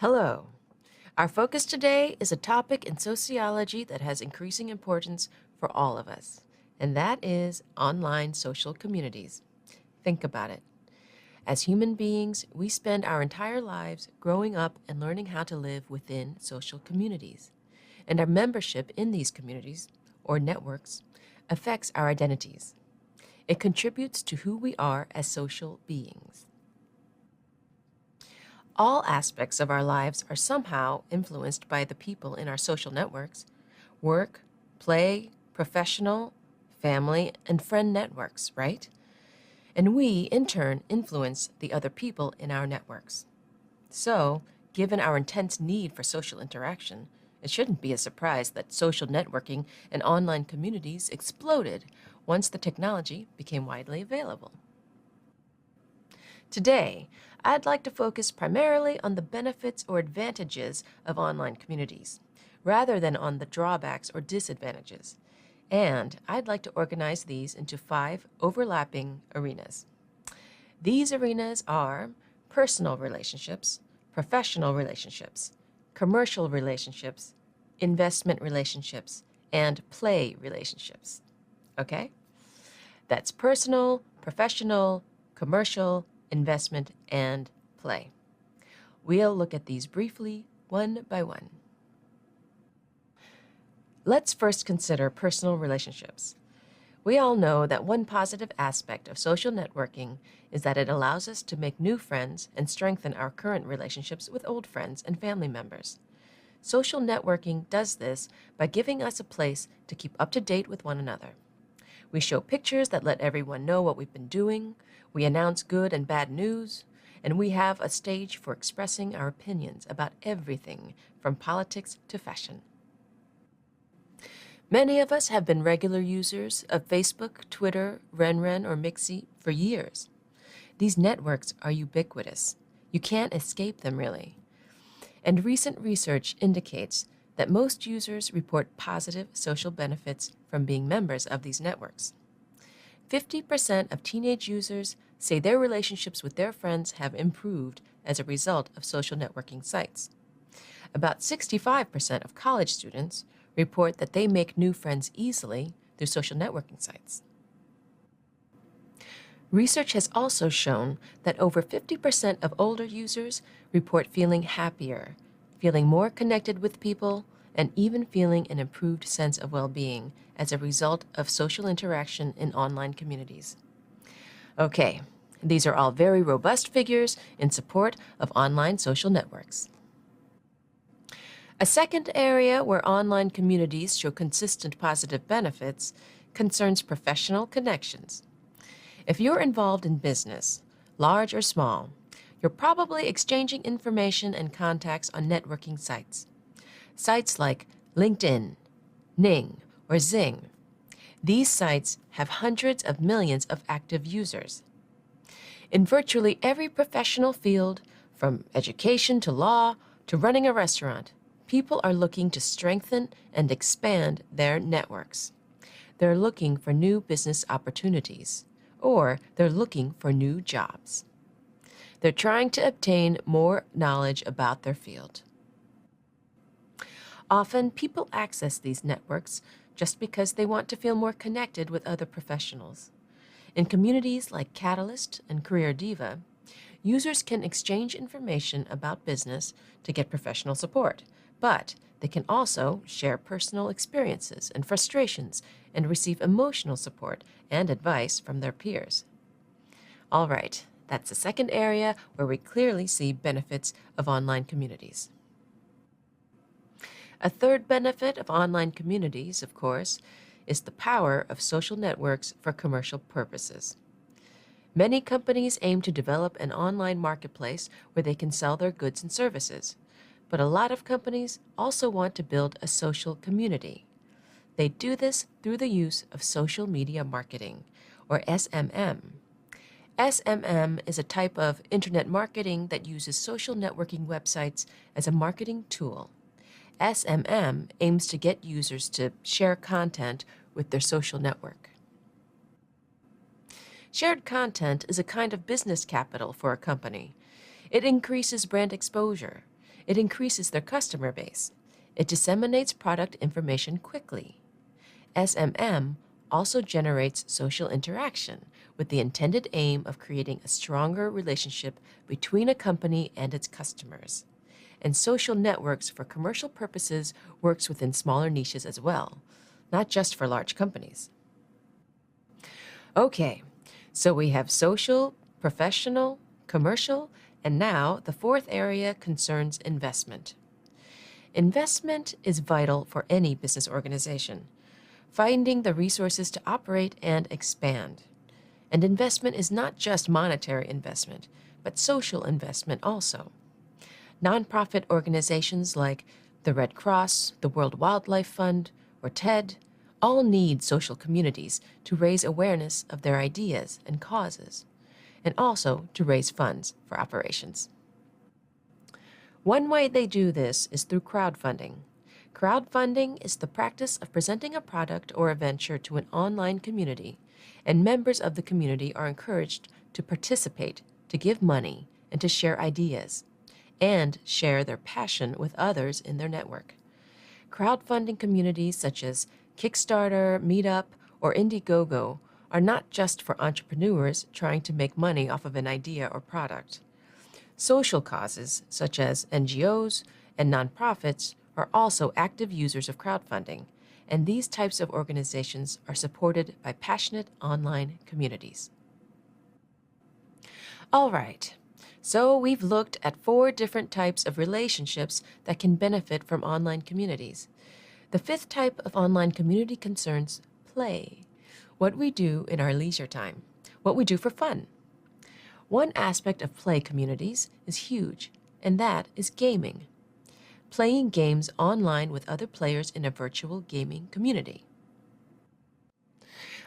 Hello. Our focus today is a topic in sociology that has increasing importance for all of us, and that is online social communities. Think about it. As human beings, we spend our entire lives growing up and learning how to live within social communities, and our membership in these communities, or networks, affects our identities. It contributes to who we are as social beings. All aspects of our lives are somehow influenced by the people in our social networks: work, play, professional, family, and friend networks, right? And we, in turn, influence the other people in our networks. So, given our intense need for social interaction, it shouldn't be a surprise that social networking and online communities exploded once the technology became widely available. Today, I'd like to focus primarily on the benefits or advantages of online communities, rather than on the drawbacks or disadvantages. And I'd like to organize these into 5 overlapping arenas. These arenas are personal relationships, professional relationships, commercial relationships, investment relationships, and play relationships. Okay? That's personal, professional, commercial, investment, and play. We'll look at these briefly, one by one. Let's first consider personal relationships. We all know that one positive aspect of social networking is that it allows us to make new friends and strengthen our current relationships with old friends and family members. Social networking does this by giving us a place to keep up to date with one another. We show pictures that let everyone know what we've been doing, we announce good and bad news, and we have a stage for expressing our opinions about everything from politics to fashion. Many of us have been regular users of Facebook, Twitter, RenRen, or Mixi for years. These networks are ubiquitous. You can't escape them, really. And recent research indicates that most users report positive social benefits from being members of these networks. 50% of teenage users say their relationships with their friends have improved as a result of social networking sites. About 65% of college students report that they make new friends easily through social networking sites. Research has also shown that over 50% of older users report feeling happier, feeling more connected with people, and even feeling an improved sense of well-being as a result of social interaction in online communities. Okay, these are all very robust figures in support of online social networks. A second area where online communities show consistent positive benefits concerns professional connections. If you're involved in business, large or small, you're probably exchanging information and contacts on networking sites. Sites like LinkedIn, Ning, or Zing. These sites have hundreds of millions of active users. In virtually every professional field, from education to law to running a restaurant, people are looking to strengthen and expand their networks. They're looking for new business opportunities, or they're looking for new jobs. They're trying to obtain more knowledge about their field. Often, people access these networks just because they want to feel more connected with other professionals. In communities like Catalyst and Career Diva, users can exchange information about business to get professional support, but they can also share personal experiences and frustrations and receive emotional support and advice from their peers. All right, that's the second area where we clearly see benefits of online communities. A third benefit of online communities, of course, is the power of social networks for commercial purposes. Many companies aim to develop an online marketplace where they can sell their goods and services, but a lot of companies also want to build a social community. They do this through the use of social media marketing, or SMM. SMM is a type of internet marketing that uses social networking websites as a marketing tool. SMM aims to get users to share content with their social network. Shared content is a kind of business capital for a company. It increases brand exposure. It increases their customer base. It disseminates product information quickly. SMM also generates social interaction with the intended aim of creating a stronger relationship between a company and its customers. And social networks for commercial purposes works within smaller niches as well, not just for large companies. Okay, so we have social, professional, commercial, and now the fourth area concerns investment. Investment is vital for any business organization, finding the resources to operate and expand. And investment is not just monetary investment, but social investment also. Nonprofit organizations like the Red Cross, the World Wildlife Fund, or TED all need social communities to raise awareness of their ideas and causes, and also to raise funds for operations. One way they do this is through crowdfunding. Crowdfunding is the practice of presenting a product or a venture to an online community, and members of the community are encouraged to participate, to give money, and to share ideas, and share their passion with others in their network. Crowdfunding communities such as Kickstarter, Meetup, or Indiegogo are not just for entrepreneurs trying to make money off of an idea or product. Social causes, such as NGOs and nonprofits, are also active users of crowdfunding, and these types of organizations are supported by passionate online communities. All right, so we've looked at 4 different types of relationships that can benefit from online communities. The 5th type of online community concerns play, what we do in our leisure time, what we do for fun. One aspect of play communities is huge, and that is gaming. Playing games online with other players in a virtual gaming community.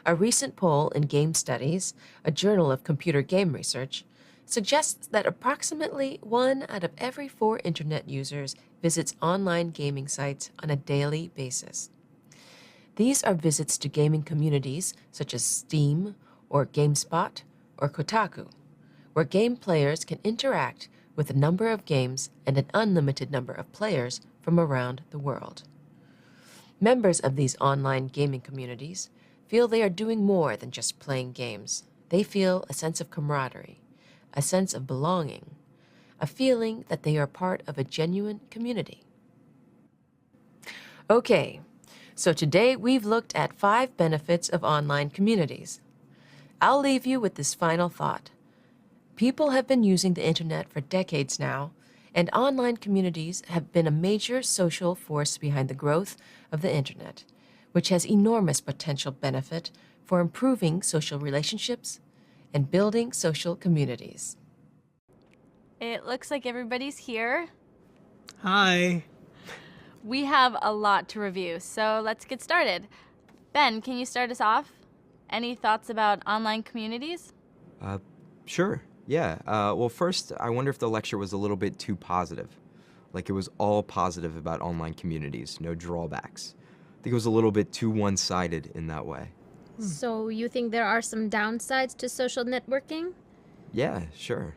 A recent poll in Game Studies, a journal of computer game research, suggests that approximately 1 out of every 4 internet users visits online gaming sites on a daily basis. These are visits to gaming communities such as Steam or GameSpot or Kotaku, where game players can interact with a number of games and an unlimited number of players from around the world. Members of these online gaming communities feel they are doing more than just playing games. They feel a sense of camaraderie, a sense of belonging, a feeling that they are part of a genuine community. Okay, so today we've looked at 5 benefits of online communities. I'll leave you with this final thought. People have been using the internet for decades now, and online communities have been a major social force behind the growth of the internet, which has enormous potential benefit for improving social relationships and building social communities. It looks like everybody's here. Hi. We have a lot to review, so let's get started. Ben, can you start us off? Any thoughts about online communities? Sure. Yeah. Well, first, I wonder if the lecture was a little bit too positive. Like it was all positive about online communities, no drawbacks. I think it was a little bit too one-sided in that way. So you think there are some downsides to social networking? Yeah, sure.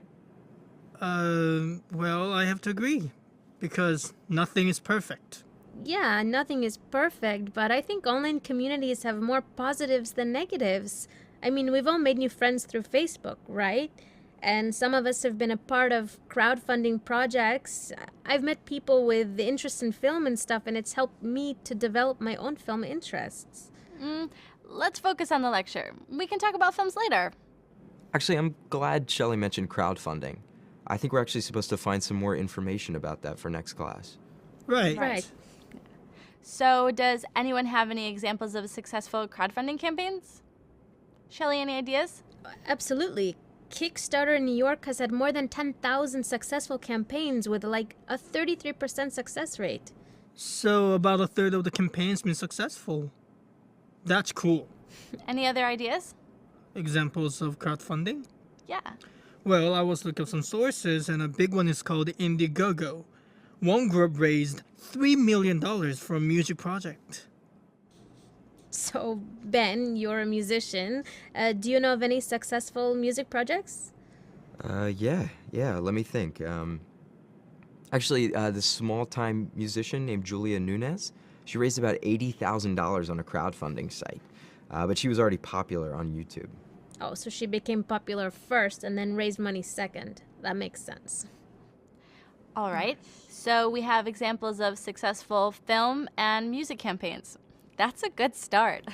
Well, I have to agree. Because nothing is perfect. Yeah, nothing is perfect, but I think online communities have more positives than negatives. I mean, we've all made new friends through Facebook, right? And some of us have been a part of crowdfunding projects. I've met people with interest in film and stuff, and it's helped me to develop my own film interests. Let's focus on the lecture. We can talk about films later. Actually, I'm glad Shelley mentioned crowdfunding. I think we're actually supposed to find some more information about that for next class. Right. Right. So, does anyone have any examples of successful crowdfunding campaigns? Shelley, any ideas? Absolutely. Kickstarter in New York has had more than 10,000 successful campaigns with like a 33% success rate. So about a third of the campaign's been successful. That's cool. Any other ideas? Examples of crowdfunding? Yeah. Well, I was looking up some sources, and a big one is called Indiegogo. One group raised $3 million for a music project. So, Ben, you're a musician. Do you know of any successful music projects? Yeah, let me think. Actually, this small-time musician named Julia Nunez, she raised about $80,000 on a crowdfunding site, but she was already popular on YouTube. Oh, so she became popular first and then raised money second. That makes sense. All right. So we have examples of successful film and music campaigns. That's a good start.